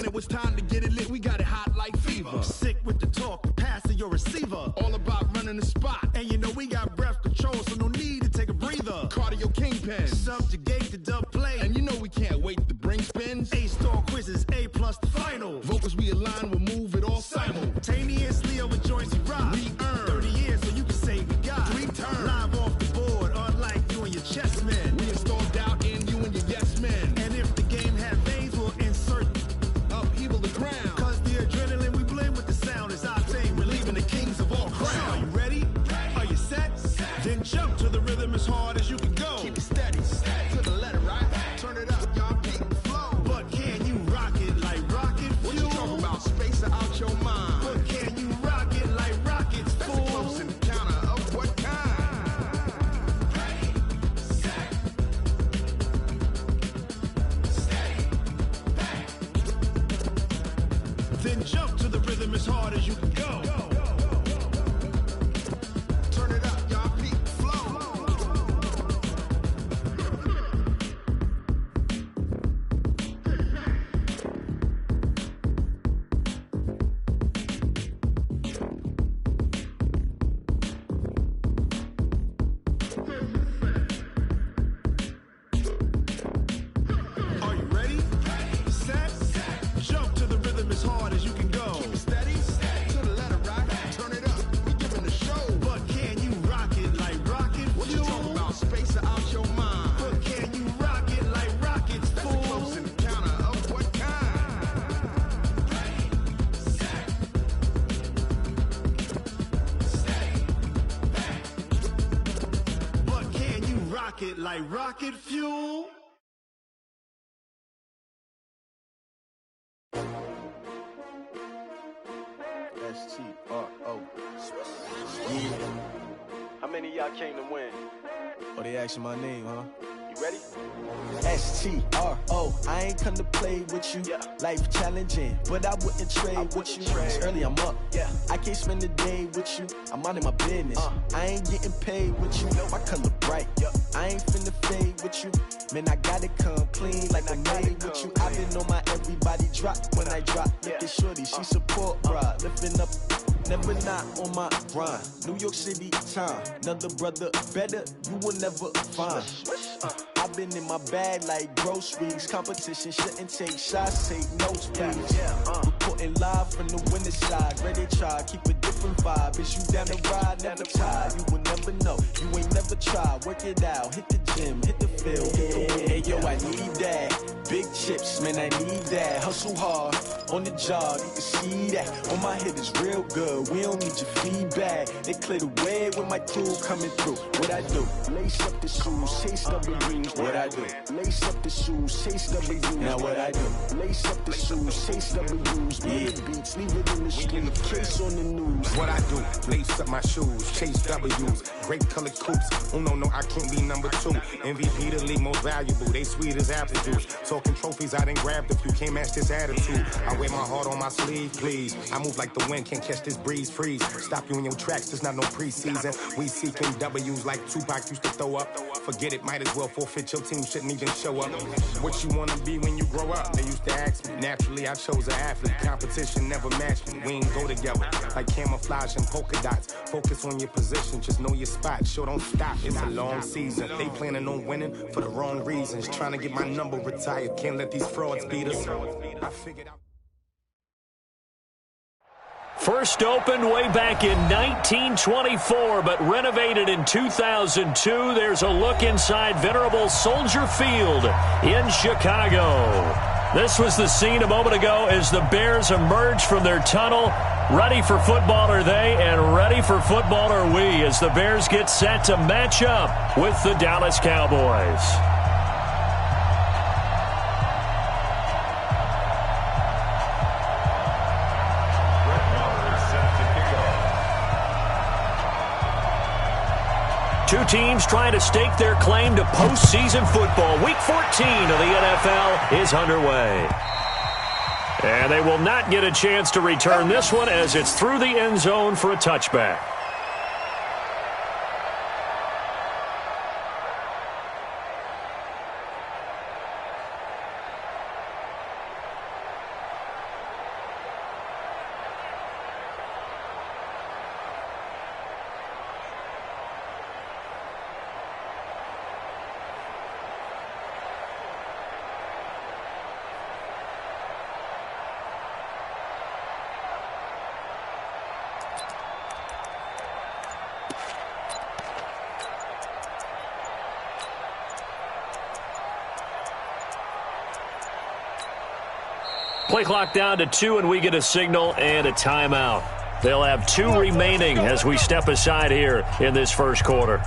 it was time to get it lit, we got it hot like fever. Sick with the talk, passing your receiver. All about running the spot. And you know we got breath control, so no need to take a breather. Cardio kingpin. Subjugate the dub play. And you know we can't wait to bring spins. A-star quizzes, A+ the final. Vocals we align, we'll move it all simultaneously over joints we rock. We earn 30 years so you can say we got 3 turns. Live off the board, unlike you and your chess men. We install doubt in you and your yes men. And if the game had veins, we'll insert upheaval the crown. Cause the adrenaline we blend with the sound is our thing. Relieving the kings of all crowns. Are you ready? Are you set? Then jump to the rhythm as hard as you can go. Keep it steady, to the letter, right? Turn it up, y'all, beat the flow. But can you rock it like rocket fuel? What you talking about? Space out your mind. But can you rock it like rockets, fool? That's a close encounter of what kind? Ready, set, steady, back. Then jump to the rhythm as hard as you can go. Turn it up, y'all, beat the flow. Are you ready? Set, jump to the rhythm as hard as you can go. Keep it steady, to the letter, right? Turn it up, we giving the show. But can you rock it like rocket What you fuel? talking about? Space out your mind. But can you rock it like rockets, That's a fool? close encounter of what kind? Ready, set, steady, back. But can you rock it like rocket fuel? S-T-R-O. Yeah. How many of y'all came to win? Oh, they asking my name, huh? You ready? S-T-R-O. I ain't come to play with you. Yeah. Life challenging, but I wouldn't trade with wouldn't you. trade. It's early, I'm up. Yeah. I can't spend the day with you. I'm minding my business. I ain't getting paid with you. My color bright. Yup. I ain't finna fade with you. Man, I got it come clean like I'm made with you. I've been on my everybody drop when I drop. Look Yeah. at shorty, she support ride. Lifting up, never not on my grind. New York City time. Another brother better, you will never find. I've been in my bag like groceries. Competition shouldn't take shots, take notes, please. Reporting live from the winter side. Ready to try, keep a different vibe. Is you down the ride, never tired. You will never know, you ain't never tried. Work it out, hit the gym, hit the field, hit the wind. Hey yo, I need that. Big chips, man, I need that. Hustle hard, on the job, you can see that. On my head is real good, we don't need your feedback. They clear the way with my crew coming through. What I do? Lace up the shoes, chase W's. What I do? Lace up the shoes, chase W's. Now what I do? Lace up the shoes, chase W's. Mid beats, leave it in the street, case on the news. What I do, lace up my shoes, chase W's, great colored coops. Oh no, I can't be number 2. MVP the league most valuable, they sweet as apple juice. Talking trophies, I done grabbed a few, can't match this attitude. I wear my heart on my sleeve, please. I move like the wind, can't catch this breeze, freeze. Stop you in your tracks, there's not no preseason. We seeking W's like Tupac used to throw up. Forget it, might as well forfeit, your team shouldn't even show up. What you wanna be when you grow up? They used to ask me. Naturally, I chose an athlete. Competition never matched me. We ain't go together like camouflage and polka dots. Focus on your position, just know your spot. Sure, don't stop. It's a long season. They planning on winning for the wrong reasons. Trying to get my number retired. Can't let these frauds beat us. I figured out. First opened way back in 1924, but renovated in 2002. There's a look inside venerable Soldier Field in Chicago. This was the scene a moment ago as the Bears emerged from their tunnel. Ready for football are they, and ready for football are we as the Bears get set to match up with the Dallas Cowboys. Two teams trying to stake their claim to postseason football. Week 14 of the NFL is underway. And they will not get a chance to return this one as it's through the end zone for a touchback. Play clock down to 2, and we get a signal and a timeout. They'll have 2 remaining as we step aside here in this first quarter.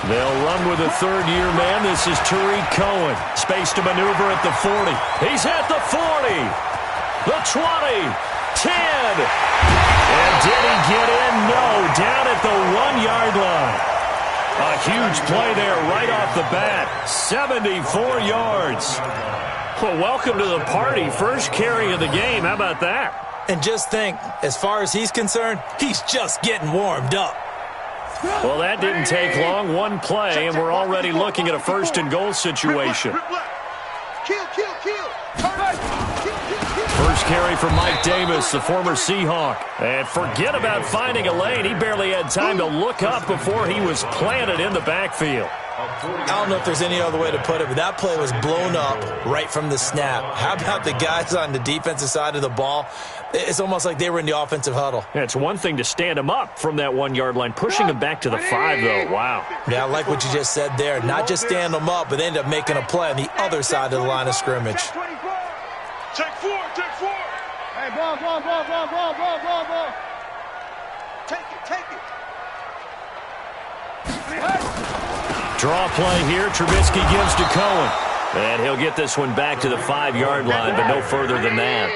They'll run with a third-year man. This is Tariq Cohen. Space to maneuver at the 40. He's at the 40. The 20. 10. And did he get in? No. Down at the 1-yard line. A huge play there right off the bat. 74 yards. Well, welcome to the party. First carry of the game. How about that? And just think, as far as he's concerned, he's just getting warmed up. Well, that didn't take long. One play, and we're already looking at a first-and-goal situation. First carry for Mike Davis, the former Seahawk. And forget about finding a lane. He barely had time to look up before he was planted in the backfield. I don't know if there's any other way to put it, but that play was blown up right from the snap. How about the guys on the defensive side of the ball? It's almost like they were in the offensive huddle. Yeah, it's one thing to stand him up from that 1-yard line. Pushing him back to the 5, though. Wow. Yeah, I like what you just said there. Not just stand him up, but end up making a play on the other side of the line of scrimmage. Take 4. Hey, ball. Take it. Draw play here. Trubisky gives to Cohen. And he'll get this one back to the 5-yard line, but no further than that.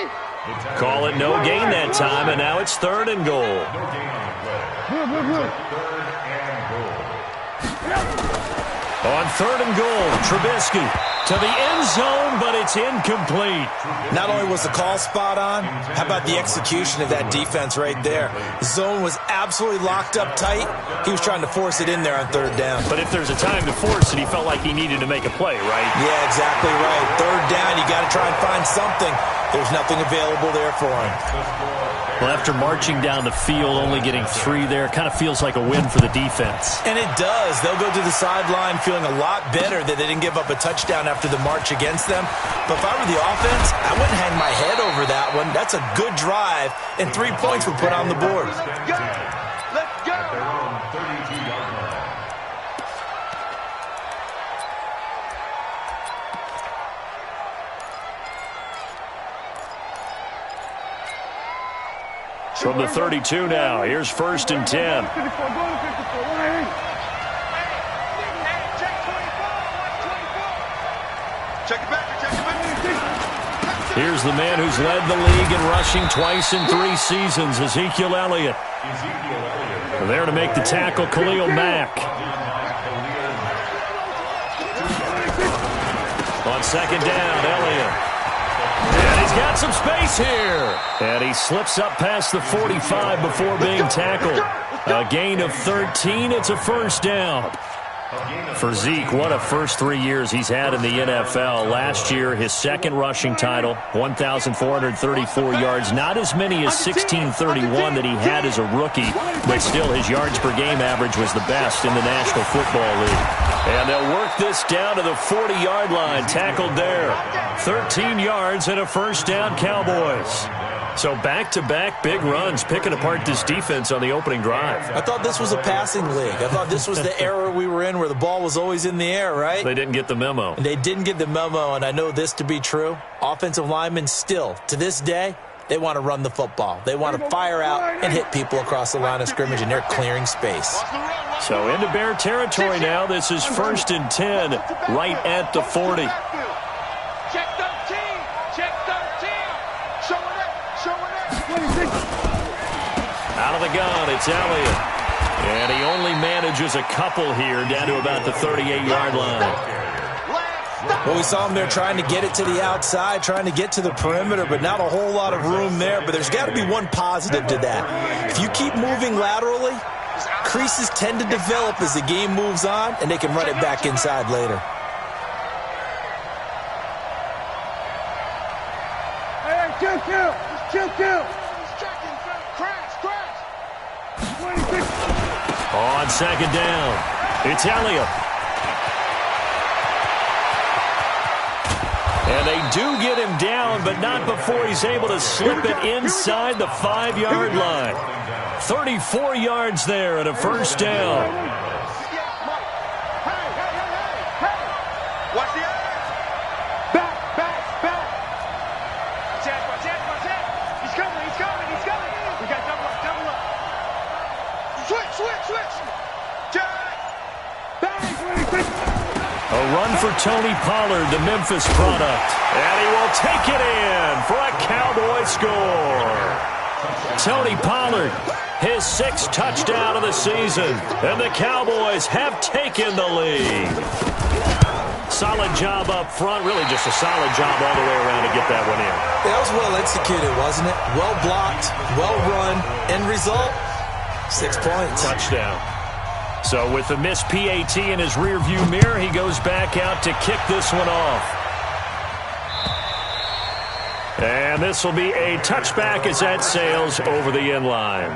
Call it no gain that time, and now it's 3rd and goal. On 3rd and goal, Trubisky to the end zone, but it's incomplete. Not only was the call spot on, how about the execution of that defense right there? The zone was absolutely locked up tight. He was trying to force it in there on 3rd down. But if there's a time to force it, he felt like he needed to make a play, right? Yeah, exactly right. 3rd down, you got to try and find something. There's nothing available there for him. Well, after marching down the field, only getting 3 there, kind of feels like a win for the defense. And it does. They'll go to the sideline feeling a lot better that they didn't give up a touchdown after the march against them. But if I were the offense, I wouldn't hang my head over that one. That's a good drive, and 3 points were put on the board. Let's go. From the 32 now, here's 1st and 10. Here's the man who's led the league in rushing twice in 3 seasons, Ezekiel Elliott. There to make the tackle, Khalil Mack. On 2nd down, Elliott. And he's got some space here. And he slips up past the 45 before being tackled. A gain of 13. It's a 1st down. For Zeke, what a first 3 years he's had in the NFL. Last year, his 2nd rushing title, 1,434 yards. Not as many as 1,631 that he had as a rookie, but still his yards per game average was the best in the National Football League. And they'll work this down to the 40-yard line, tackled there. 13 yards and a 1st down, Cowboys. So back-to-back big runs, picking apart this defense on the opening drive. I thought this was a passing league. I thought this was the era we were in where the ball was always in the air, right? They didn't get the memo. They didn't get the memo, and I know this to be true. Offensive linemen still, to this day, they want to run the football. They want to fire out and hit people across the line of scrimmage, and they're clearing space. So into Bear territory now. This is 1st and 10, right at the 40. Check 13. Check 13. Show it up. Out of the gun, it's Elliott. And he only manages a couple here down to about the 38-yard line. Well, we saw him there trying to get it to the outside, trying to get to the perimeter, but not a whole lot of room there. But there's got to be one positive to that. If you keep moving laterally, creases tend to develop as the game moves on, and they can run it back inside later. Hey, chill. kill. On second down, it's Elliott. And they do get him down, but not before he's able to slip it inside the 5-yard line. 34 yards there and a first down. Watch the eyes. Back. Watch it. He's coming. We got double up. Switch. A run for Tony Pollard, the Memphis product. And he will take it in for a Cowboy score. Tony Pollard, his 6th touchdown of the season. And the Cowboys have taken the lead. Solid job up front. Really just a solid job all the way around to get that one in. That was well executed, wasn't it? Well blocked, well run. End result, 6 points. Touchdown. So with the missed PAT in his rearview mirror, he goes back out to kick this one off. And this will be a touchback as that sails over the end line.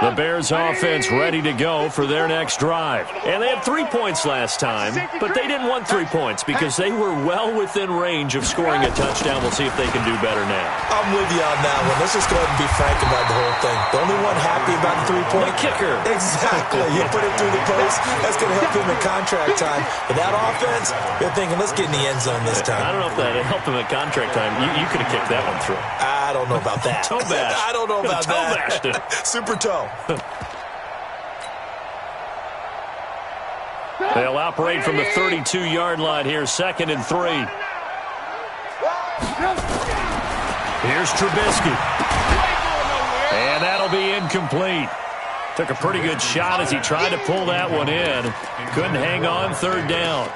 The Bears offense ready to go for their next drive. And they had 3 points last time, but they didn't want 3 points because they were well within range of scoring a touchdown. We'll see if they can do better now. I'm with you on that one. Let's just go ahead and be frank about the whole thing. The only one happy about the 3-point. The kicker. Exactly. You put it through the post. That's going to help him in contract time. But that offense, they're thinking, let's get in the end zone this time. I don't know if that helped him at contract time. You could have kicked that one through. I don't know about that. Toe bash. I don't know about toe that. Bashed it. Super toe. They'll operate from the 32-yard line here, 2nd and 3. Here's Trubisky. And that'll be incomplete. Took a pretty good shot as he tried to pull that one in. Couldn't hang on, 3rd down.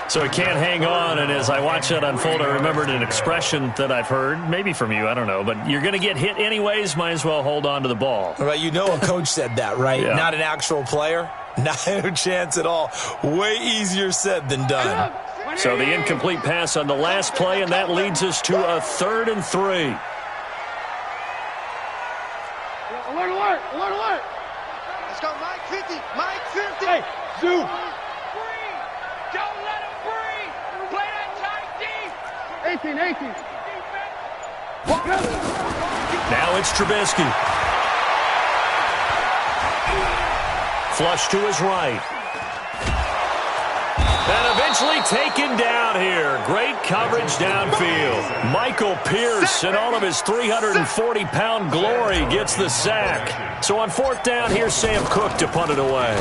So he can't hang on, and as I watch that unfold, I remembered an expression that I've heard, maybe from you, I don't know, but you're going to get hit anyways, might as well hold on to the ball. Right, you know a coach said that, right? Yeah. Not an actual player. Not a chance at all. Way easier said than done. So the incomplete pass on the last play, and that leads us to a 3rd and 3. Alert. Let's go, Mike 50. Mike 50. Hey, Zoo. Don't let him breathe. Play that tight deep. 18. Now it's Trubisky. Flush to his right. And eventually taken down here. Great coverage downfield. Michael Pierce, in all of his 340-pound glory, gets the sack. So on 4th down, here's Sam Cook to punt it away.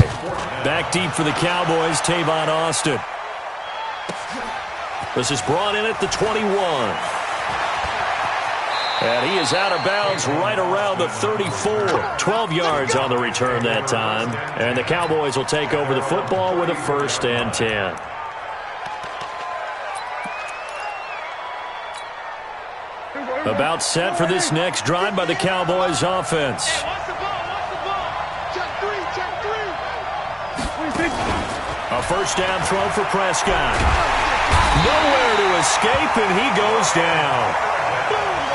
Back deep for the Cowboys, Tavon Austin. This is brought in at the 21. And he is out of bounds right around the 34. 12 yards on the return that time. And the Cowboys will take over the football with a 1st and 10. About set for this next drive by the Cowboys offense. A 1st down throw for Prescott. Nowhere to escape, and he goes down.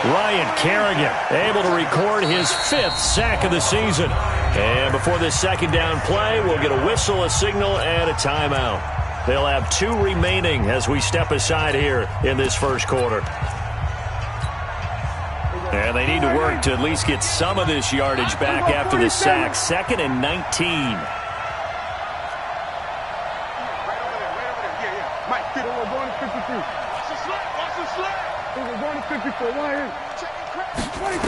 Ryan Kerrigan able to record his 5th sack of the season. And before this 2nd down play, we'll get a whistle, a signal, and a timeout. They'll have 2 remaining as we step aside here in this 1st quarter. And they need to work to at least get some of this yardage back after the sack. 2nd and 19. Mike, we're going to 53. Watch the slip. We're going to 54. Why here? 26.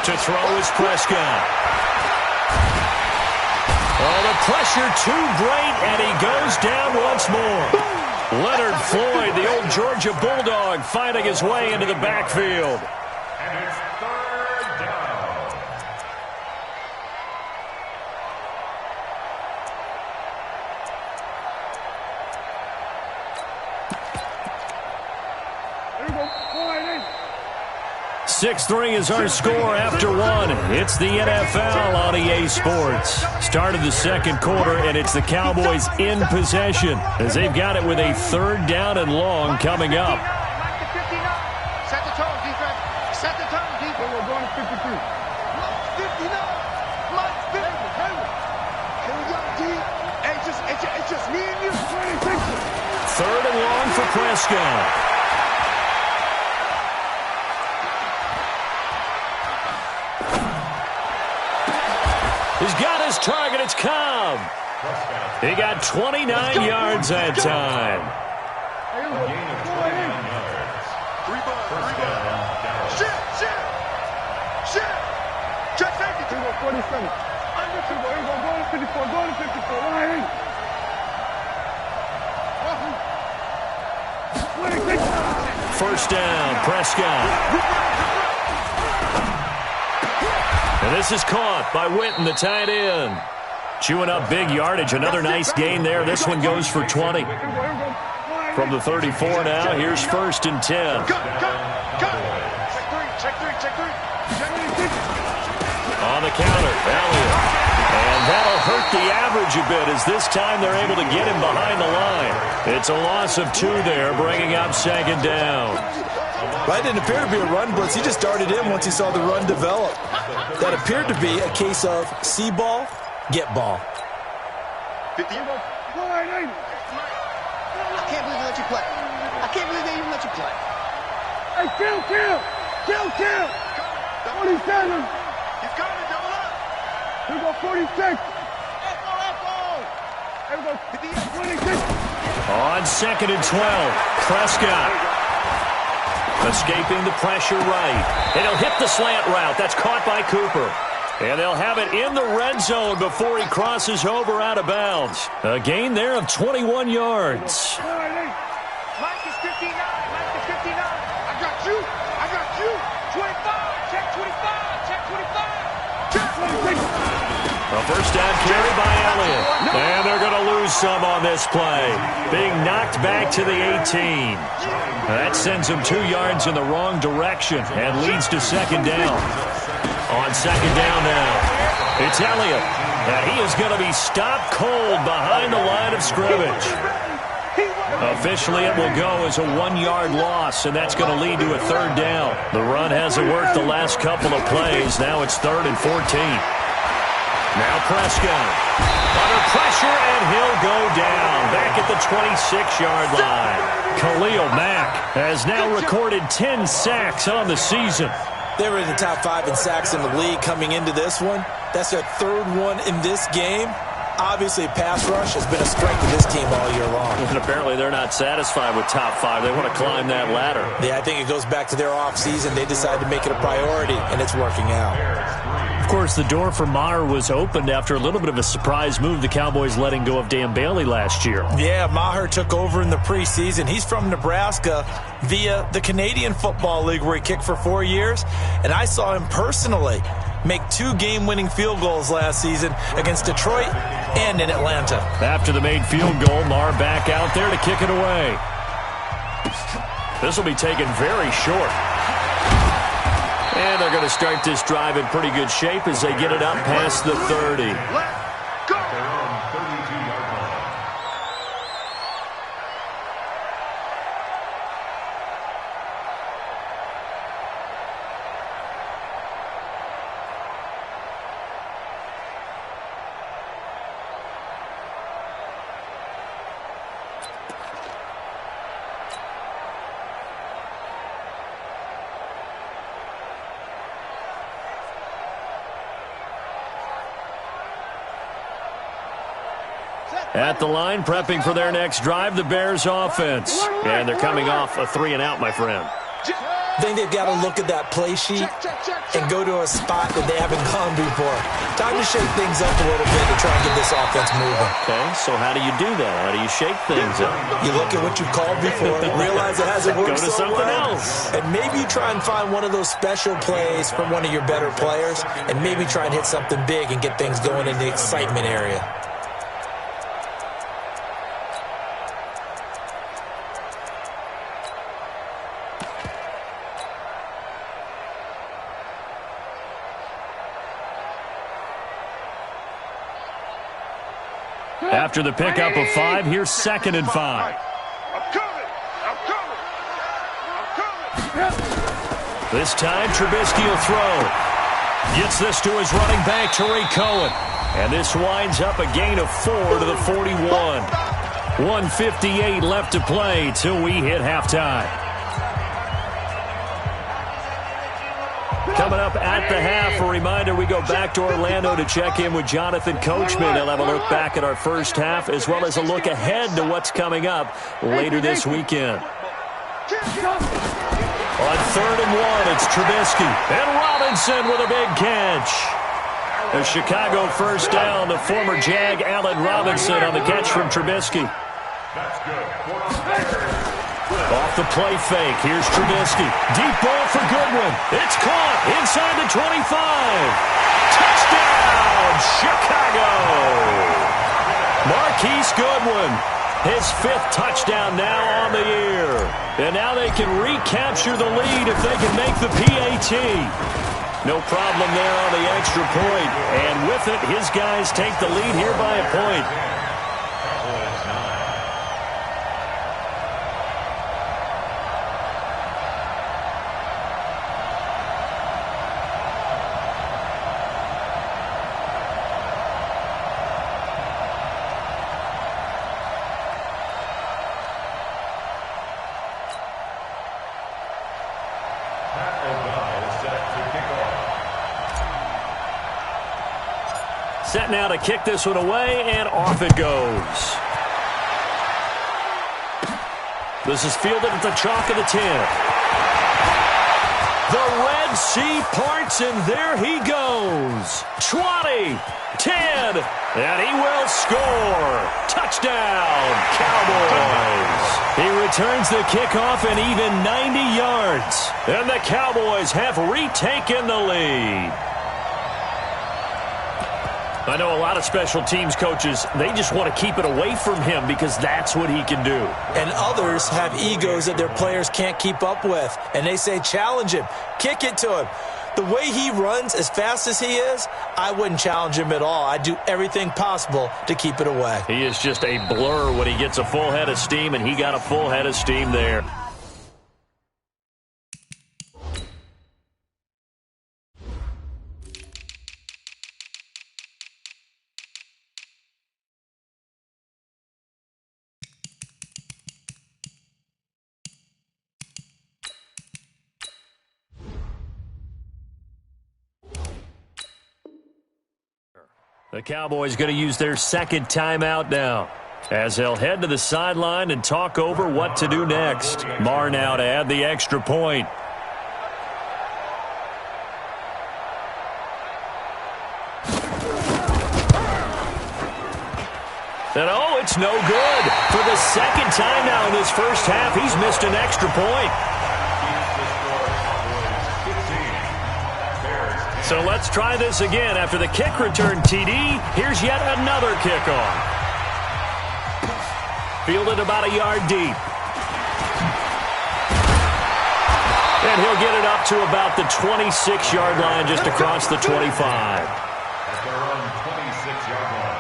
To throw is Prescott. Oh, the pressure too great, and he goes down once more. Leonard Floyd, the old Georgia Bulldog, finding his way into the backfield. And it's 3rd down. There you go. 6-3 is our score after one. It's the NFL on EA Sports. Start of the second quarter, and it's the Cowboys in possession as they've got it with a 3rd down and long coming up. Set the tone, defense. Set the tone, defense. We're going to 53. 59. Mike 50. Here we go, D. Hey, it's just me and you. 3rd and long for Prescott. He's got his target. It's Cobb. He got 29 yards that time. Shit. Check safety. 47. Under 2. Here we go. Going to 54. Going to 54. 1st down, Prescott. And this is caught by Witten, the tight end. Chewing up big yardage. Another nice gain there. This one goes for 20. From the 34 now, here's 1st and 10. Go. Check three. On the counter, Elliott. And that'll hurt the average a bit as this time they're able to get him behind the line. It's a loss of 2 there, bringing up 2nd down. Right, didn't appear to be a run blitz. He just darted in once he saw the run develop. That appeared to be a case of see ball, get ball. 50. I can't believe they let you play. I can't believe they even let you play. Hey, kill. 47. He's coming, double up. Here we go, 46. Here we go, 26. On 2nd and 12, Prescott. Escaping the pressure right. And he'll hit the slant route. That's caught by Cooper. And they'll have it in the red zone before he crosses over out of bounds. A gain there of 21 yards. Mike is 59. I got you. 25. Check 25. Check 25. A 1st down carry by Elliott. And they're going to lose some on this play. Being knocked back to the 18. That sends him 2 yards in the wrong direction and leads to 2nd down. On 2nd down now, it's Elliott. And he is going to be stopped cold behind the line of scrimmage. Officially, it will go as a 1-yard loss, and that's going to lead to a 3rd down. The run hasn't worked the last couple of plays. Now it's 3rd and 14. Now Prescott under pressure, and he'll go down back at the 26-yard line. Khalil Mack has now recorded 10 sacks on the season. They were in the top 5 in sacks in the league coming into this one. That's their 3rd one in this game. Obviously, pass rush has been a strength of this team all year long. And apparently they're not satisfied with top 5. They want to climb that ladder. Yeah, I think it goes back to their offseason. They decided to make it a priority, and it's working out. Of course, the door for Maher was opened after a little bit of a surprise move, the Cowboys letting go of Dan Bailey last year. Yeah, Maher took over in the preseason. He's from Nebraska via the Canadian Football League, where he kicked for 4 years. And I saw him personally make 2 game-winning field goals last season against Detroit and in Atlanta. After the made field goal, Maher back out there to kick it away. This will be taken very short. And they're going to start this drive in pretty good shape as they get it up past the 30. Let's go. At the line, prepping for their next drive, the Bears offense. And they're coming off a 3-and-out, my friend. I think they've got to look at that play sheet and go to a spot that they haven't gone before. Time to shake things up a little bit to try and get this offense moving. Okay, so how do you do that? How do you shake things up? You look at what you've called before, realize it hasn't worked Go to so something well, else. and maybe try and find one of those special plays from one of your better players, and maybe try and hit something big and get things going in the excitement area. After the pickup of 5, here's 2nd and 5. This time, Trubisky will throw. Gets this to his running back, Tariq Cohen. And this winds up a gain of 4 to the 41. 1:58 left to play till we hit halftime. Coming up at the half, a reminder, we go back to Orlando to check in with Jonathan Coachman. He'll have a look back at our first half as well as a look ahead to what's coming up later this weekend. On 3rd and 1, it's Trubisky. And Robinson with a big catch. A Chicago first down, the former Jag Allen Robinson on the catch from Trubisky. Off the play fake, here's Trubisky. Deep ball for Goodwin. It's caught inside the 25. Touchdown, Chicago! Marquise Goodwin, his 5th touchdown now on the year. And now they can recapture the lead if they can make the PAT. No problem there on the extra point. And with it, his guys take the lead here by a point. Set now to kick this one away, and off it goes. This is fielded at the chalk of the 10. The Red Sea parts, and there he goes. 20, 10, and he will score. Touchdown, Cowboys. He returns the kickoff and even 90 yards. And the Cowboys have retaken the lead. I know a lot of special teams coaches, they just want to keep it away from him because that's what he can do. And others have egos that their players can't keep up with. And they say, challenge him, kick it to him. The way he runs as fast as he is, I wouldn't challenge him at all. I'd do everything possible to keep it away. He is just a blur when he gets a full head of steam, and he got a full head of steam there. The Cowboys going to use their 2nd timeout now as they'll head to the sideline and talk over what to do next. Marr now to add the extra point. And oh, it's no good. For the 2nd time now in this first half, he's missed an extra point. So let's try this again. After the kick return TD, here's yet another kickoff. Fielded about a yard deep. And he'll get it up to about the 26-yard line, just across the 25. At their own 26-yard line.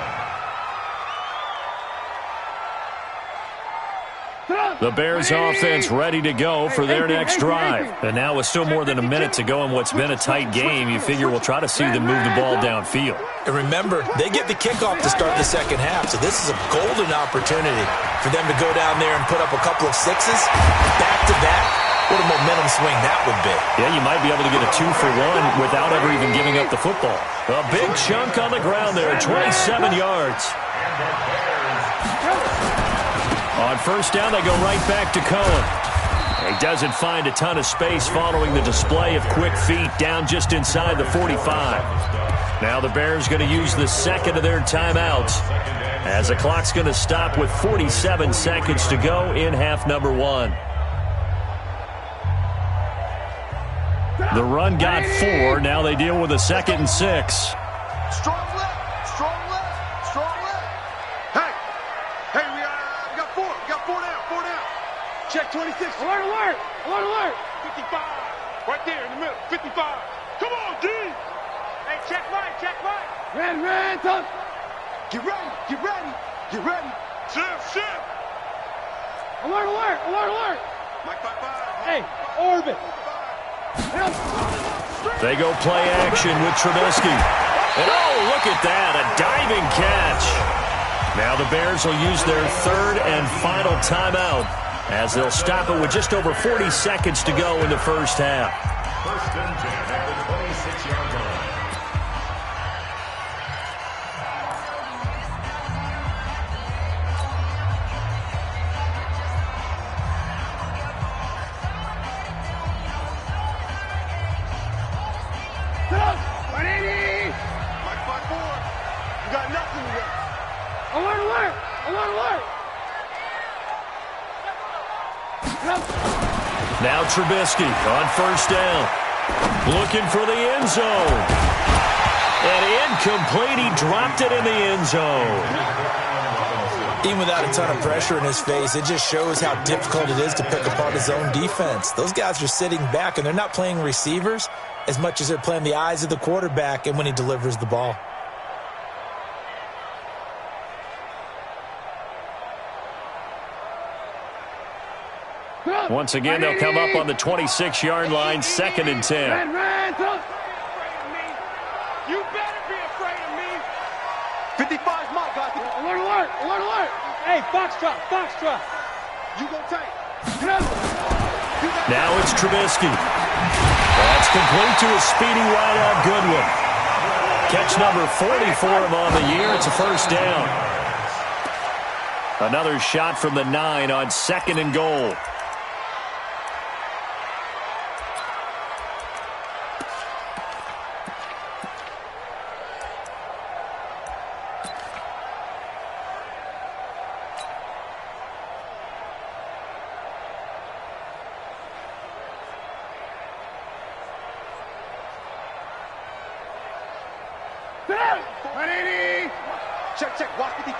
The Bears offense ready to go for their next drive. And now with still more than a minute to go in what's been a tight game, you figure we'll try to see them move the ball downfield. And remember, they get the kickoff to start the 2nd half, so this is a golden opportunity for them to go down there and put up a couple of 6s back-to-back. What a momentum swing that would be. Yeah, you might be able to get a 2-for-1 without ever even giving up the football. A big chunk on the ground there, 27 yards. On first down, they go right back to Cohen. He doesn't find a ton of space following the display of quick feet down just inside the 45. Now the Bears going to use the 2nd of their timeouts as the clock's going to stop with 47 seconds to go in half number 1. The run got 4. Now they deal with a 2nd and 6. Strong left, strong left, strong left. Hey, we got 4. We got 4 down, 4 down. Check 26. Alert, alert, alert, alert. 55. Right there in the middle, 55. Come on, D. Hey, check right, check right. Red, tough. Get ready, get ready. Get ready. Shift. Alert, alert, alert, alert. Mike 5-5. Hey, orbit. They go play action with Trubisky. And oh, look at that, a diving catch. Now the Bears will use their third and final timeout as they'll stop it with just over 40 seconds to go in the first half. First and 10 at the 26-yard line. Now Trubisky on first down. Looking for the end zone. And incomplete. He dropped it in the end zone. Even without a ton of pressure in his face, it just shows how difficult it is to pick apart his own defense. Those guys are sitting back, and they're not playing receivers as much as they're playing the eyes of the quarterback and when he delivers the ball. Once again, they'll come up on the 26-yard line, 2nd and 10. You better be afraid of me. 55's my guy. Alert, alert, alert, alert. Hey, Foxtrot. You gonna take. Now it's Trubisky. That's complete to a speedy wideout Goodwin. Catch number 40 for him on the year. It's a first down. Another shot from the 9 on 2nd and goal. Check. Watch 54.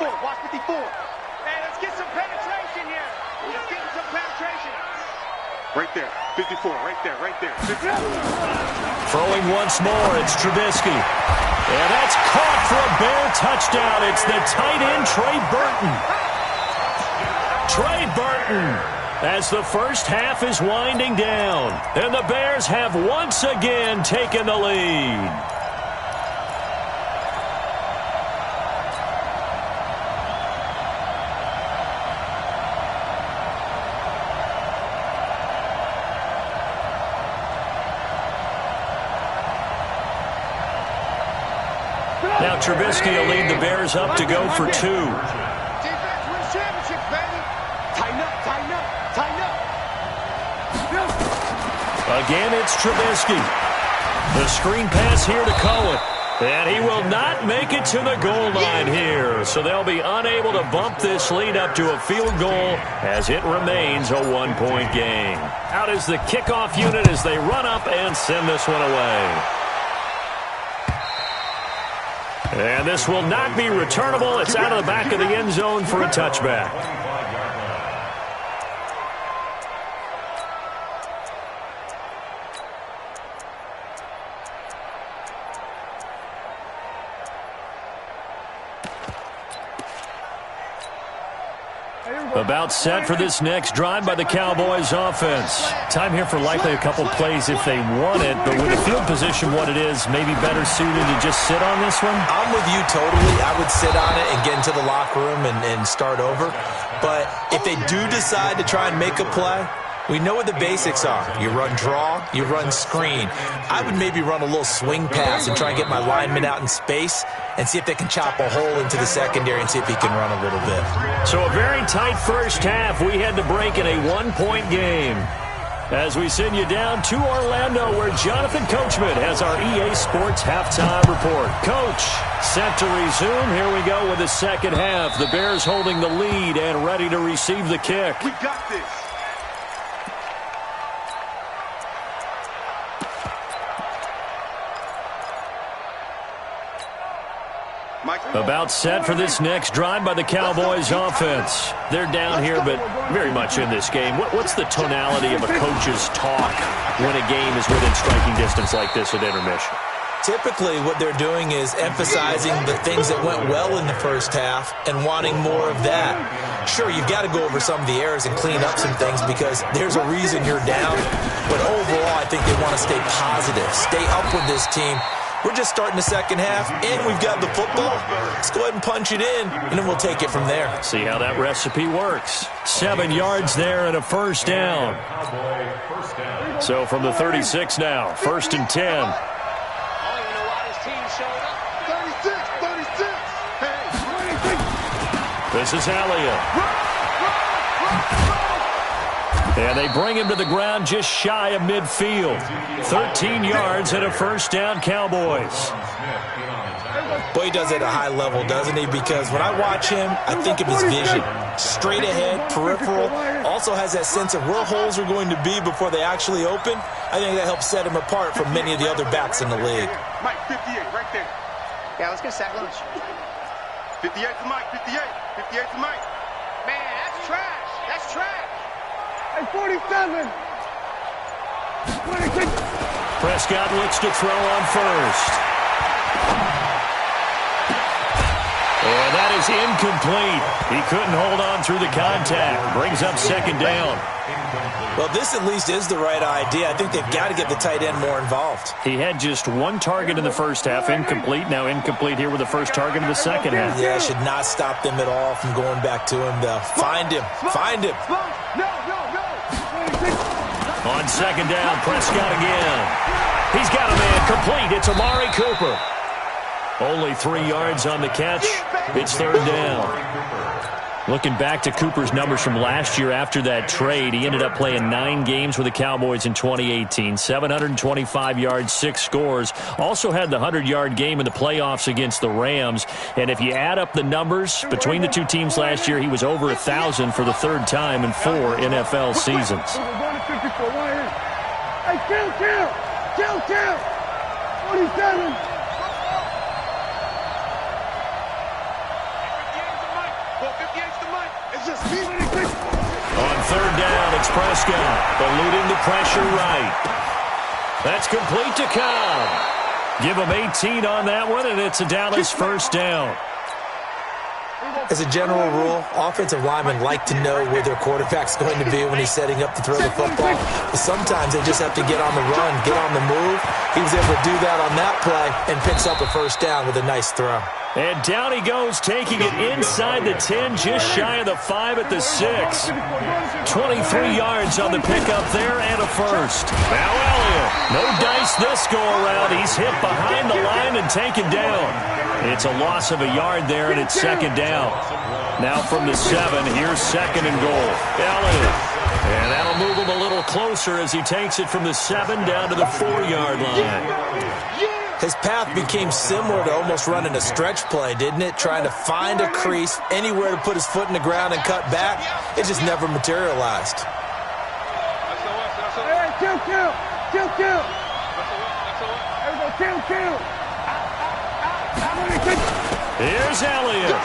Hey, let's get some penetration here. Let's get some penetration. Right there. 54. Right there. 54. Throwing once more, it's Trubisky. And that's caught for a Bear touchdown. It's the tight end, Trey Burton. As the first half is winding down. And the Bears have once again taken the lead. Now Trubisky will lead the Bears up to go for 2. Defense wins championships, baby. Tighten up. Again, it's Trubisky. The screen pass here to Cohen. And he will not make it to the goal line here. So they'll be unable to bump this lead up to a field goal as it remains a 1-point game. Out is the kickoff unit as they run up and send this one away. And this will not be returnable. It's out of the back of the end zone for a touchback. About set for this next drive by the Cowboys offense. Time here for likely a couple plays if they want it, but with the field position what it is, maybe better suited to just sit on this one? I'm with you totally. I would sit on it and get into the locker room and start over. But if they do decide to try and make a play, we know what the basics are. You run draw, you run screen. I would maybe run a little swing pass and try and get my lineman out in space and see if they can chop a hole into the secondary and see if he can run a little bit. So a very tight first half. We had to break in a 1-point game. As we send you down to Orlando where Jonathan Coachman has our EA Sports halftime report. Coach, set to resume. Here we go with the second half. The Bears holding the lead and ready to receive the kick. We got this. About set for this next drive by the Cowboys offense. They're down here, but very much in this game. What's the tonality of a coach's talk when a game is within striking distance like this at intermission? Typically, what they're doing is emphasizing the things that went well in the first half and wanting more of that. Sure, you've got to go over some of the errors and clean up some things because there's a reason you're down. But overall, I think they want to stay positive, stay up with this team. We're just starting the second half, and we've got the football. Let's go ahead and punch it in, and then we'll take it from there. See how that recipe works. 7 yards there and a first down. So from the 36 now, 1st and 10. This is Elliott. And they bring him to the ground just shy of midfield. 13 yards and a first down, Cowboys. Boy, he does it at a high level, doesn't he? Because when I watch him, I think of his vision. Straight ahead, peripheral. Also has that sense of where holes are going to be before they actually open. I think that helps set him apart from many of the other backs in the league. Mike, 58, right there. Yeah, let's get sack lunch. 58 to Mike, 58. 58 to Mike. Man, that's trash. That's trash. Hey, 47. 26. Prescott looks to throw on first. And that is incomplete. He couldn't hold on through the contact. Brings up second down. Well, this at least is the right idea. I think they've got to get the tight end more involved. He had just one target in the first half, incomplete. Now incomplete here with the first target of the second half. Yeah, should not stop them at all from going back to him, though. Find him. Find him. On second down, Prescott again. He's got a man complete. It's Amari Cooper. Only 3 yards on the catch. It's third down. Looking back to Cooper's numbers from last year after that trade, he ended up playing 9 games with the Cowboys in 2018. 725 yards, 6 scores. Also had the 100-yard game in the playoffs against the Rams. And if you add up the numbers between the two teams last year, he was over 1,000 for the 3rd time in 4 NFL seasons. Hey, kill. 47. On third down, it's Prescott, eluding the pressure right. That's complete to Cobb. Give him 18 on that one, and it's a Dallas first down. As a general rule, offensive linemen like to know where their quarterback's going to be when he's setting up to throw the football. But sometimes they just have to get on the run, get on the move. He was able to do that on that play and picks up a first down with a nice throw. And down he goes, taking it inside the 10, just shy of the 5 at the 6. 23 yards on the pickup there and a first. Now Elliott, no dice this go-around. He's hit behind the line and taken down. It's a loss of a yard there, and it's second down. Now from the 7, here's second and goal. Elliott. And that'll move him a little closer as he takes it from the 7 down to the 4-yard line. His path became similar to almost running a stretch play, didn't it? Trying to find a crease, anywhere to put his foot in the ground and cut back. It just never materialized. Hey, kill. Kill. Here's Elliott.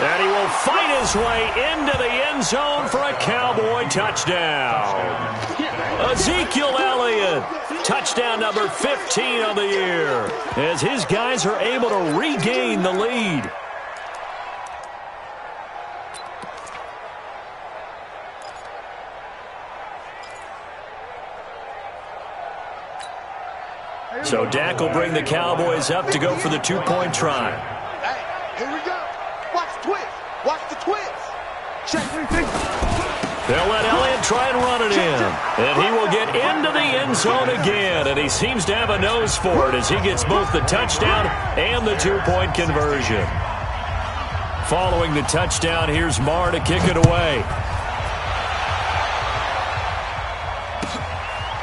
And he will fight his way into the end zone for a Cowboy touchdown. Ezekiel Elliott, touchdown number 15 of the year, as his guys are able to regain the lead. So Dak will bring the Cowboys up to go for the 2-point try. Hey, here we go. Watch the twist. Watch the twist. Check. They'll let Elliott try and run it in. And he will get into the end zone again. And he seems to have a nose for it as he gets both the touchdown and the 2-point conversion. Following the touchdown, here's Marr to kick it away.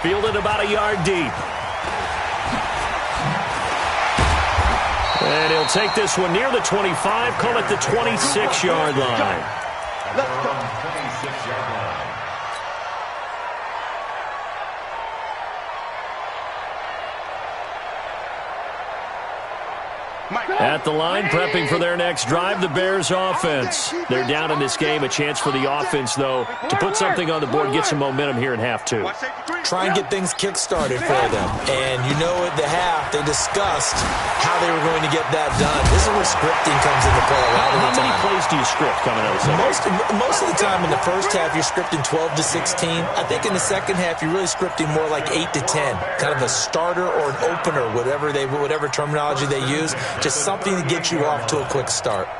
Fielded about a yard deep. And he'll take this one near the 25, call it the 26-yard line. Let's go. 26-yard line. At the line, prepping for their next drive, the Bears offense. They're down in this game. A chance for the offense, though, to put something on the board, get some momentum here in half 2. Try and get things kick-started for them. And you know at the half, they discussed how they were going to get that done. This is where scripting comes into play a lot of the time. How many plays do you script coming out of the second? Most of the time in the first half, you're scripting 12 to 16. I think in the second half, you're really scripting more like 8 to 10. Kind of a starter or an opener, whatever terminology they use. Just something to get you off to a quick start.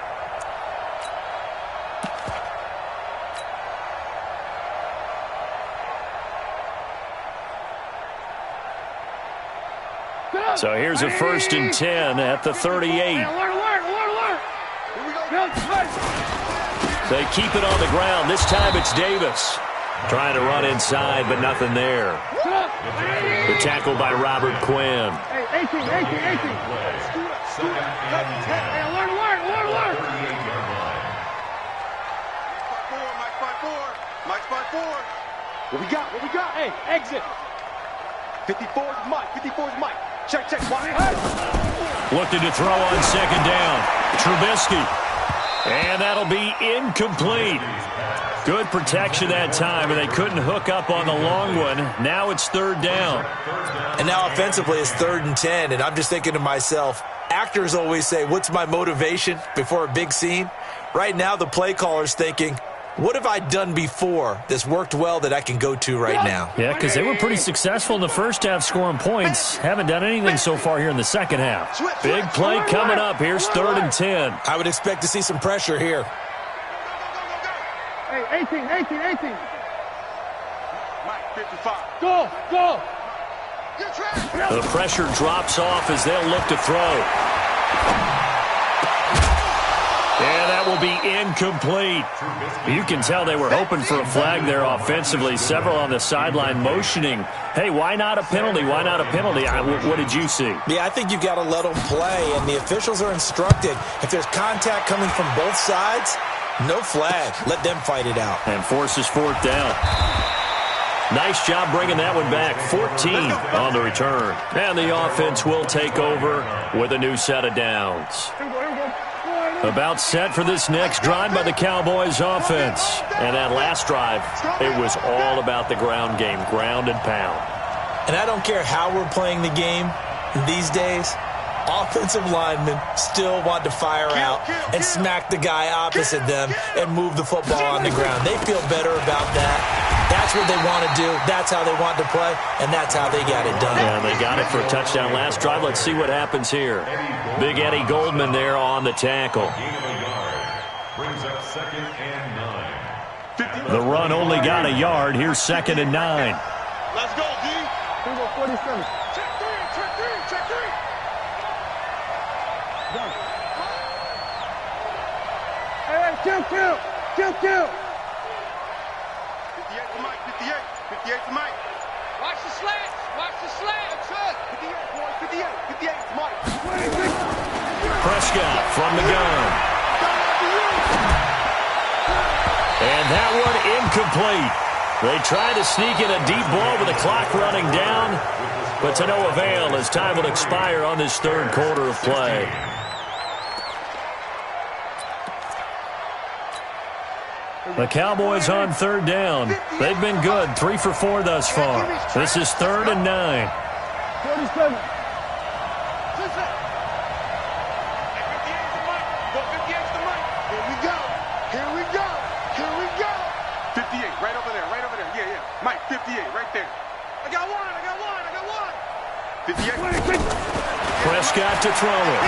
So here's a 1st and 10 at the 38. They keep it on the ground. This time it's Davis. Trying to run inside, but nothing there. The tackle by Robert Quinn. Hey, 18. Hey, alert. Mike's by four. What we got? Hey, exit. 54 is Mike. Check. Looking to throw on 2nd down. Trubisky. And that'll be incomplete. Good protection that time, and they couldn't hook up on the long one. Now it's 3rd down. And now offensively it's 3rd and 10, and I'm just thinking to myself, actors always say, what's my motivation before a big scene? Right now the play caller's thinking, what have I done before that's worked well that I can go to right now? Yeah, because they were pretty successful in the first half scoring points. Haven't done anything so far here in the second half. Big play coming up. Here's 3rd and 10. I would expect to see some pressure here. Hey, 18. Mike, 55. Go. The pressure drops off as they'll look to throw. And that will be incomplete. You can tell they were hoping for a flag there offensively. Several on the sideline motioning. Hey, why not a penalty? What did you see? Yeah, I think you've got to let them play, and the officials are instructed. If there's contact coming from both sides, no flag. Let them fight it out. And forces 4th down. Nice job bringing that one back. 14 on the return. And the offense will take over with a new set of downs. About set for this next drive by the Cowboys offense. And that last drive, it was all about the ground game, ground and pound. And I don't care how we're playing the game these days, offensive linemen still want to fire out and smack the guy opposite them and move the football on the ground. They feel better about that. That's what they want to do. That's how they want to play, and that's how they got it done. Yeah, they got it for a touchdown last drive. Let's see what happens here. Big Eddie Goldman there on the tackle. Brings up 2nd and 9. The run only got a yard. Here's 2nd and 9. Let's go, D. 47. Check three. Hey, kill. 58 to Mike. 58 to Mike. Watch the slants. 58 to Mike. Prescott from the gun. And that one incomplete. They tried to sneak in a deep ball with the clock running down, but to no avail as time will expire on this 3rd quarter of play. The Cowboys on 3rd down. They've been good, 3 for 4 thus far. This is 3rd and 9. 47. Here we go. 58, right over there. Yeah. Mike, 58, right there. I got one. 58. Prescott to throw it.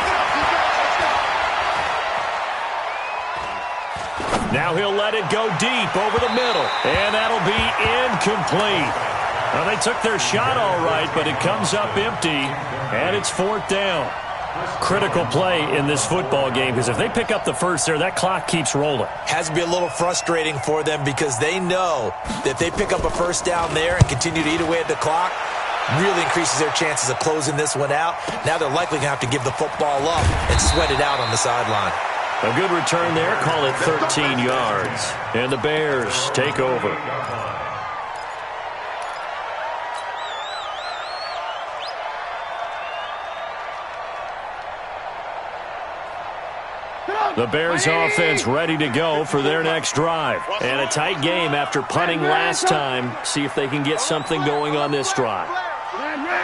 Now he'll let it go deep over the middle. And that'll be incomplete. Well, they took their shot all right, but it comes up empty. And it's 4th down. Critical play in this football game, because if they pick up the first there, that clock keeps rolling. Has to be a little frustrating for them because they know that they pick up a first down there and continue to eat away at the clock, really increases their chances of closing this one out. Now they're likely going to have to give the football up and sweat it out on the sideline. A good return there, call it 13 yards. And the Bears take over. The Bears offense ready to go for their next drive. And a tight game after punting last time. See if they can get something going on this drive.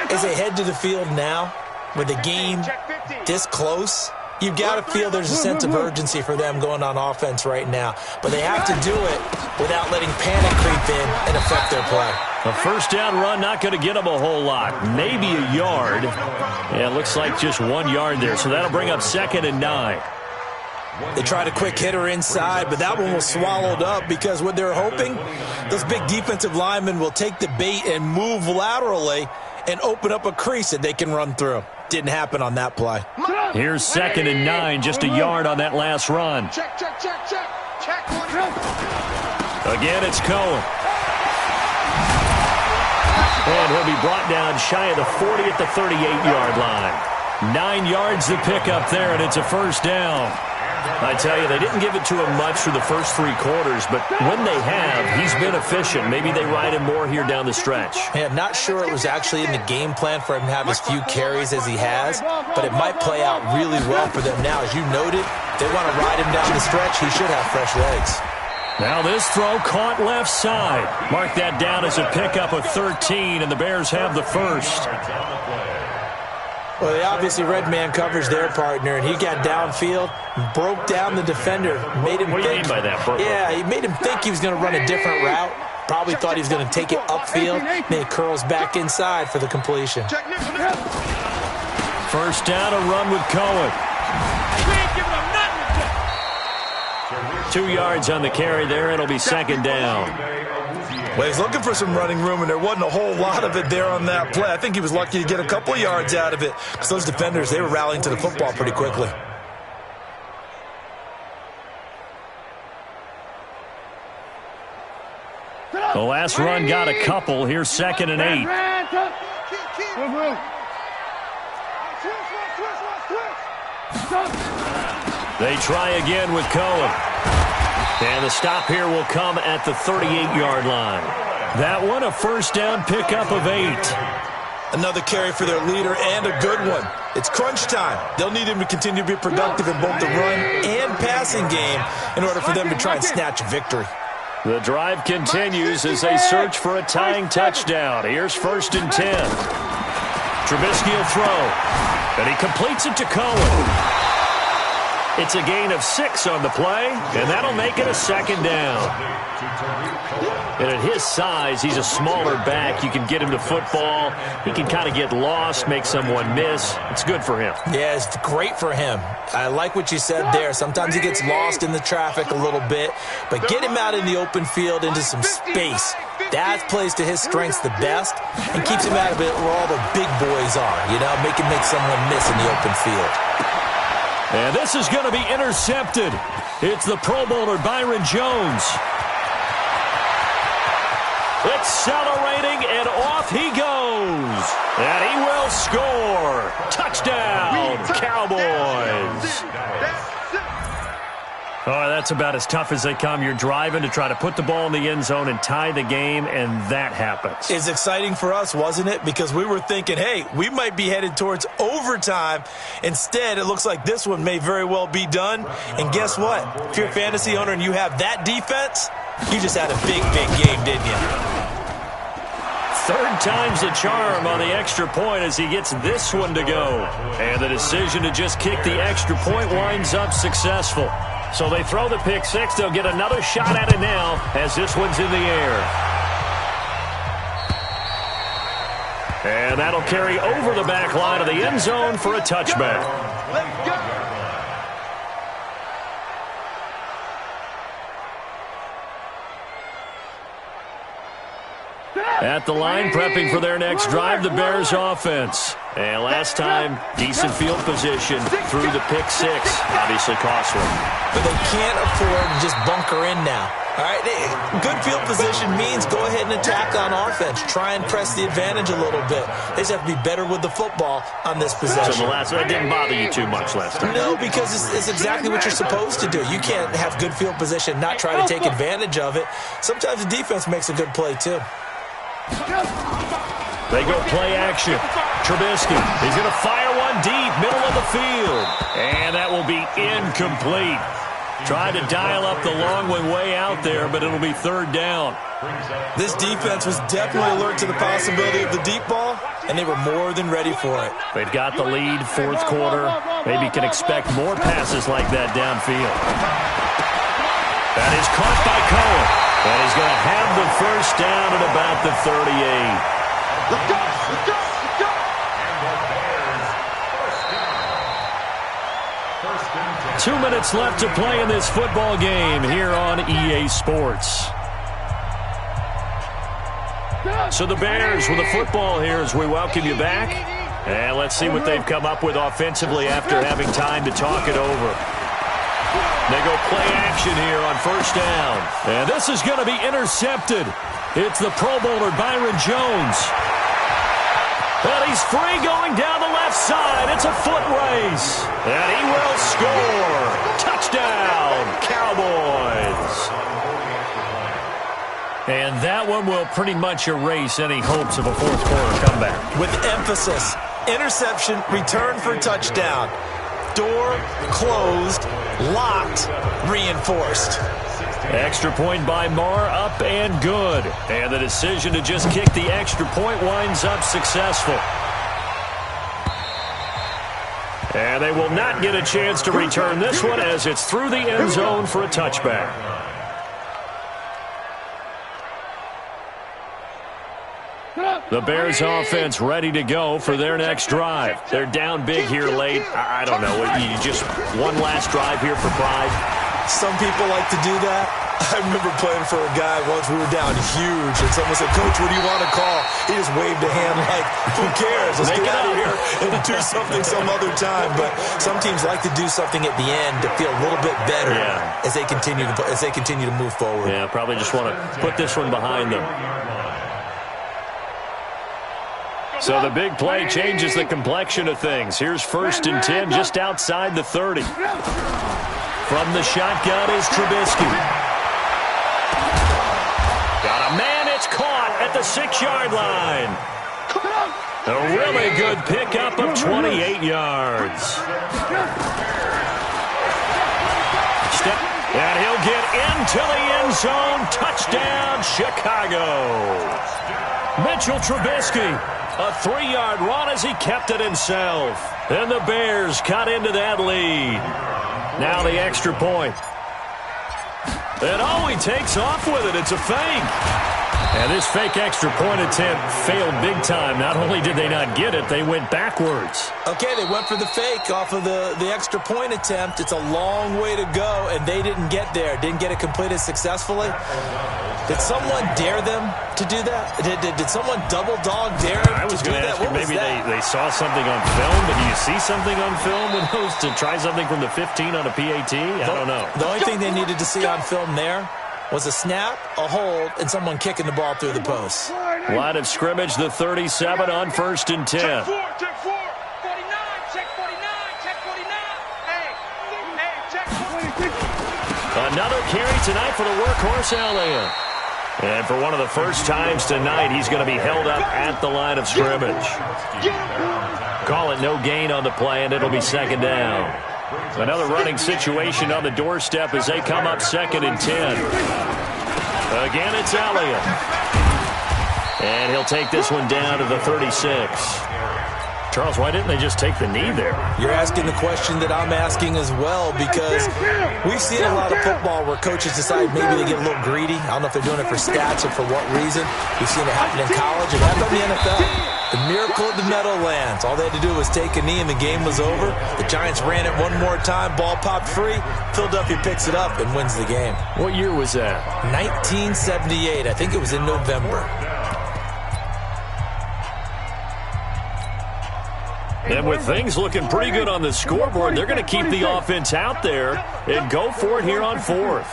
As they head to the field now, with the game this close, you've got to feel there's a sense of urgency for them going on offense right now. But they have to do it without letting panic creep in and affect their play. A first down run, not going to get them a whole lot. Maybe a yard. Yeah, it looks like just 1 yard there. So that'll bring up 2nd and 9. They tried a quick hitter inside, but that one was swallowed up because what they're hoping, those big defensive linemen will take the bait and move laterally and open up a crease that they can run through. Didn't happen on that play. Here's 2nd and 9, just a yard on that last run. Check. Again, it's Cohen. And he'll be brought down shy of the 40 at the 38-yard line. 9 yards to pick up there, and it's a first down. I tell you, they didn't give it to him much for the first 3 quarters, but when they have, he's been efficient. Maybe they ride him more here down the stretch. Yeah, I'm not sure it was actually in the game plan for him to have as few carries as he has, but it might play out really well for them now. As you noted, they want to ride him down the stretch. He should have fresh legs. Now this throw caught left side. Mark that down as a pickup of 13, and the Bears have the first. Well, they obviously red man covers their partner, and he got downfield, broke down the defender, made him What do you mean by that, Bert? Yeah, he made him think he was going to run a different route. Probably thought he was going to take it upfield, and he curls back inside for the completion. First down, a run with Cohen. 2 yards on the carry there. It'll be 2nd down. Well, he's looking for some running room, and there wasn't a whole lot of it there on that play. I think he was lucky to get a couple of yards out of it because those defenders, they were rallying to the football pretty quickly. The last run got a couple. Here's 2nd and 8. They try again with Cohen. And the stop here will come at the 38-yard line. That one, a first down pickup of 8. Another carry for their leader and a good one. It's crunch time. They'll need him to continue to be productive in both the run and passing game in order for them to try and snatch a victory. The drive continues as they search for a tying touchdown. Here's 1st and 10. Trubisky will throw, and he completes it to Cohen. It's a gain of 6 on the play, and that'll make it a 2nd down. And at his size, he's a smaller back. You can get him to football. He can kind of get lost, make someone miss. It's good for him. Yeah, it's great for him. I like what you said there. Sometimes he gets lost in the traffic a little bit, but get him out in the open field into some space. That plays to his strengths the best and keeps him out of it where all the big boys are, you know, make someone miss in the open field. And this is going to be intercepted. It's the Pro Bowler Byron Jones. Accelerating, and off he goes. And he will score. Touchdown, Cowboys. Oh, that's about as tough as they come. You're driving to try to put the ball in the end zone and tie the game, and that happens. It's exciting for us, wasn't it? Because we were thinking, hey, we might be headed towards overtime. Instead, it looks like this one may very well be done. And guess what? If you're a fantasy owner and you have that defense, you just had a big, big game, didn't you? 3rd time's the charm on the extra point as he gets this one to go. And the decision to just kick the extra point winds up successful. So they throw the pick 6. They'll get another shot at it now as this one's in the air. And that'll carry over the back line of the end zone for a touchback. Let's go. At the line, prepping for their next drive, the Bears offense. And last time, decent field position through the pick 6. Obviously costly. But they can't afford to just bunker in now. All right, good field position means go ahead and attack on offense. Try and press the advantage a little bit. They just have to be better with the football on this possession. So that didn't bother you too much last time. No, because it's exactly what you're supposed to do. You can't have good field position, not try to take advantage of it. Sometimes the defense makes a good play, too. They go play action. Trubisky, he's going to fire one deep, middle of the field. And that will be incomplete. Tried to dial up the long one way out there, but it'll be third down. This defense was definitely alert to the possibility of the deep ball, and they were more than ready for it. They've got the lead, fourth quarter. Maybe can expect more passes like that downfield. That is caught by Cohen. And he's going to have the first down at about the 38. Let's go! Let's go! Let's go! 2 minutes left to play in this football game here on EA Sports. So the Bears with the football here as we welcome you back. And let's see what they've come up with offensively after having time to talk it over. They go play action here on first down. And this is going to be intercepted. It's the Pro Bowler Byron Jones. And he's free going down the left side. It's a foot race. And he will score. Touchdown, Cowboys. And that one will pretty much erase any hopes of a fourth quarter comeback. With emphasis, interception, return for touchdown. Door closed, locked, reinforced. Extra point by Marr, up and good. And the decision to just kick the extra point winds up successful. And they will not get a chance to return this one as it's through the end zone for a touchback. The Bears offense ready to go for their next drive. They're down big here late. I don't know. You just one last drive here for pride. Some people like to do that. I remember playing for a guy once. We were down huge, and someone said, "Coach, what do you want to call?" He just waved a hand like, "Who cares? Let's get out of here and do something some other time." But some teams like to do something at the end to feel a little bit better as they continue to move forward. Yeah, probably just want to put this one behind them. So the big play changes the complexion of things. Here's 1st and 10 just outside the 30. From the shotgun is Trubisky. Got a man, it's caught at the 6-yard line. A really good pickup of 28 yards. And he'll get into the end zone. Touchdown, Chicago. Mitchell Trubisky. A 3-yard run as he kept it himself. And the Bears cut into that lead. Now the extra point. And he takes off with it. It's a fake. And this fake extra point attempt failed big time. Not only did they not get it, they went backwards. Okay, they went for the fake off of the extra point attempt. It's a long way to go, and they didn't get there. Didn't get it completed successfully. Did someone dare them to do that? Did someone double dog dare them I was to do going to that? ask you, maybe they saw something on film, but do you see something on film when those to try something from the 15 on a PAT? I don't know. The only thing they needed to see on film there was a snap, a hold, and someone kicking the ball through the post. Line of scrimmage, the 37 on 1st and 10. Check 4, check 4. 49, check 49, check 49. Hey, check 49. Another carry tonight for the workhorse Elliott. And for one of the first times tonight, he's going to be held up at the line of scrimmage. Call it no gain on the play, and it'll be 2nd down. Another running situation on the doorstep as they come up 2nd and 10. Again, it's Elliott. And he'll take this one down to the 36. Charles, why didn't they just take the knee there? You're asking the question that I'm asking as well, because we've seen a lot of football where coaches decide maybe they get a little greedy. I don't know if they're doing it for stats or for what reason. We've seen it happen in college. It happened in the NFL. The miracle of the Meadowlands. All they had to do was take a knee and the game was over. The Giants ran it one more time. Ball popped free. Philadelphia picks it up and wins the game. What year was that? 1978. I think it was in November. And with things looking pretty good on the scoreboard, they're going to keep the offense out there and go for it here on 4th.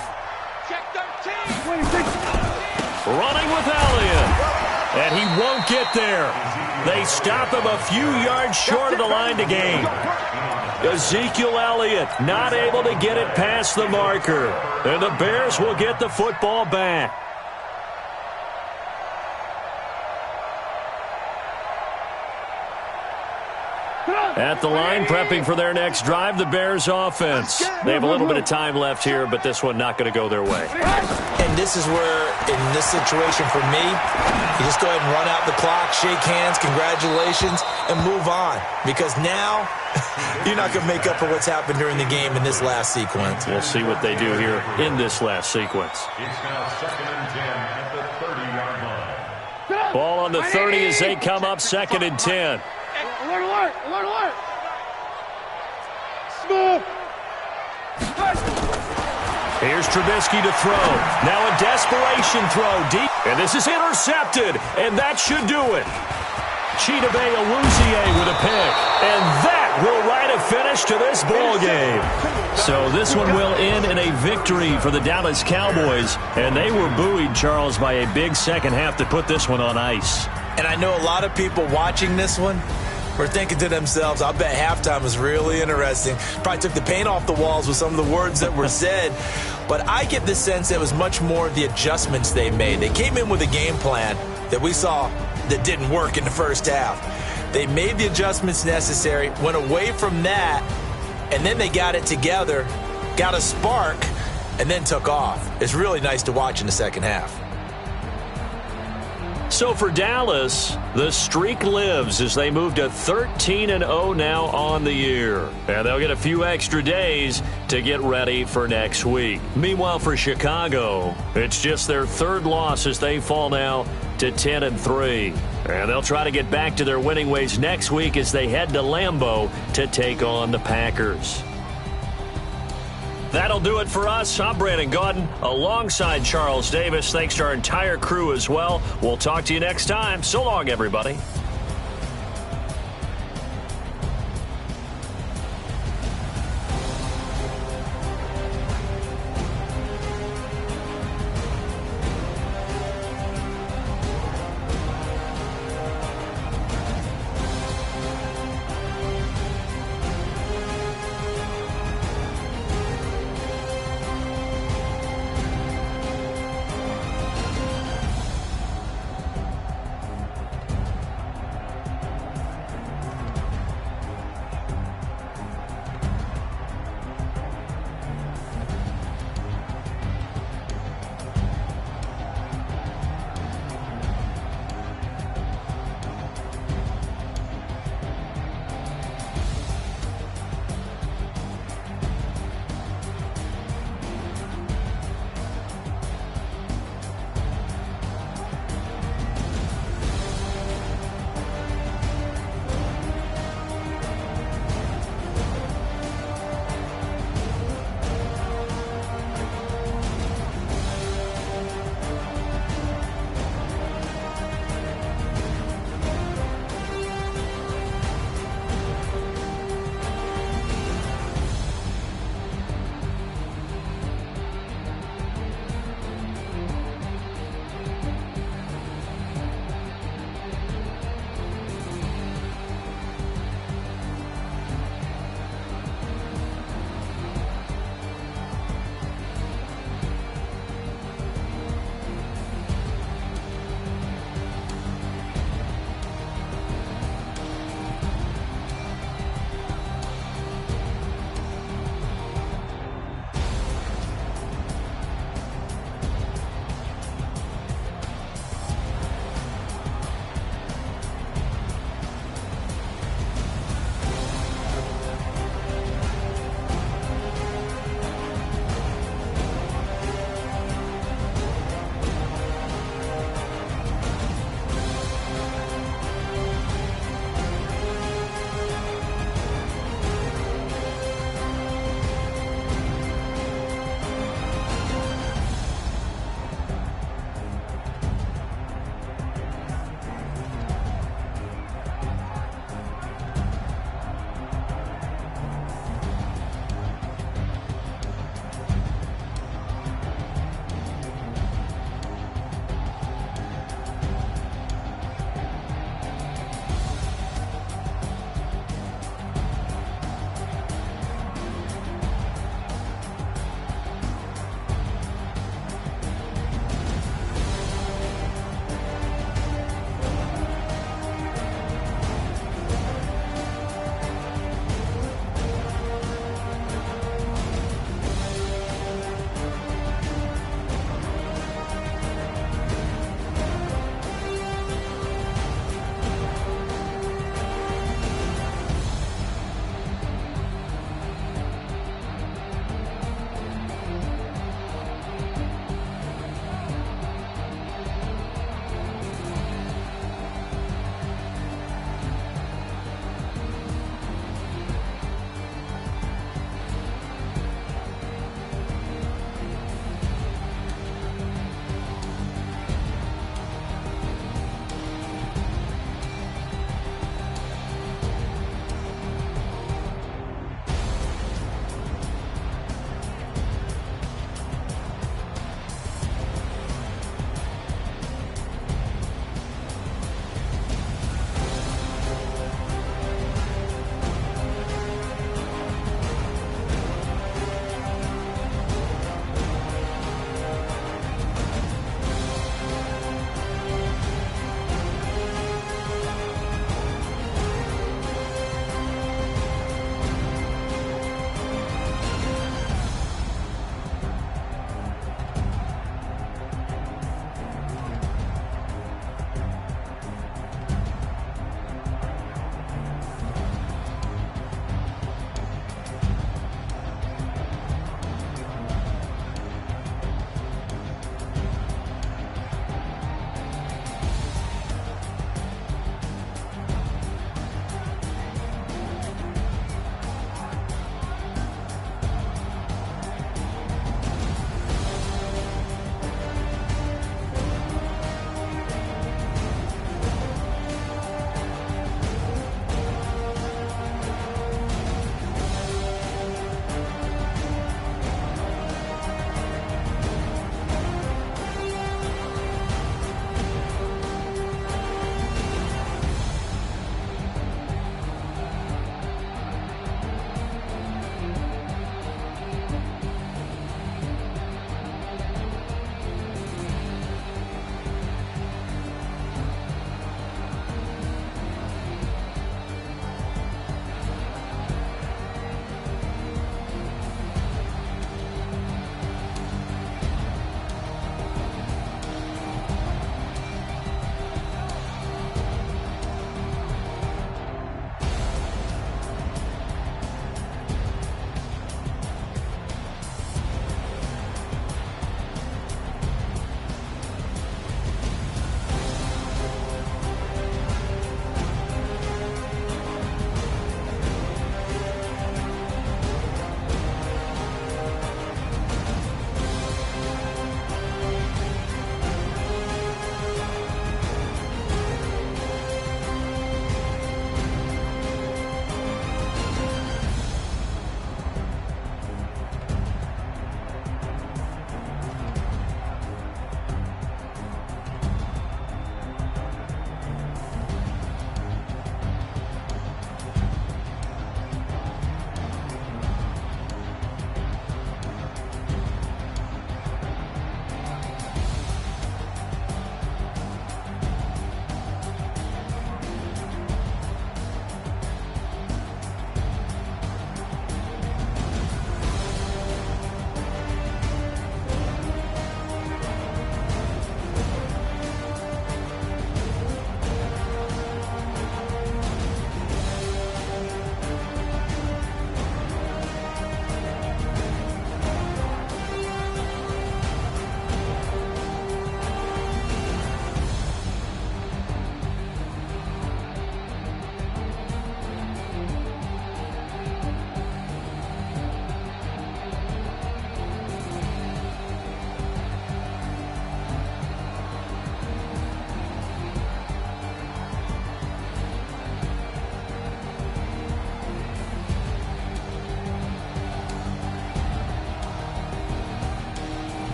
Running with Elliott. And he won't get there. They stop him a few yards short of the line to gain. Ezekiel Elliott not able to get it past the marker. And the Bears will get the football back. At the line, prepping for their next drive, the Bears offense. They have a little bit of time left here, but this one not going to go their way. And this is where, in this situation for me, you just go ahead and run out the clock, shake hands, congratulations, and move on. Because now, you're not going to make up for what's happened during the game in this last sequence. We'll see what they do here in this last sequence. It's now 2nd and 10 at the 30-yard line. Ball on the 30 as they come up 2nd and 10. Alert, alert, alert, alert. Smooth. Here's Trubisky to throw. Now a desperation throw deep. And this is intercepted. And that should do it. Chidobe Awuzie with a pick. And that will write a finish to this ball game. So this one will end in a victory for the Dallas Cowboys. And they were buoyed, Charles, by a big second half to put this one on ice. And I know a lot of people watching this one were thinking to themselves, I'll bet halftime was really interesting. Probably took the paint off the walls with some of the words that were said. But I get the sense that it was much more the adjustments they made. They came in with a game plan that we saw that didn't work in the first half. They made the adjustments necessary, went away from that, and then they got it together, got a spark, and then took off. It's really nice to watch in the second half. So for Dallas, the streak lives as they move to 13-0 now on the year. And they'll get a few extra days to get ready for next week. Meanwhile, for Chicago, it's just their third loss as they fall now to 10-3. And they'll try to get back to their winning ways next week as they head to Lambeau to take on the Packers. That'll do it for us. I'm Brandon Gaudin alongside Charles Davis. Thanks to our entire crew as well. We'll talk to you next time. So long, everybody.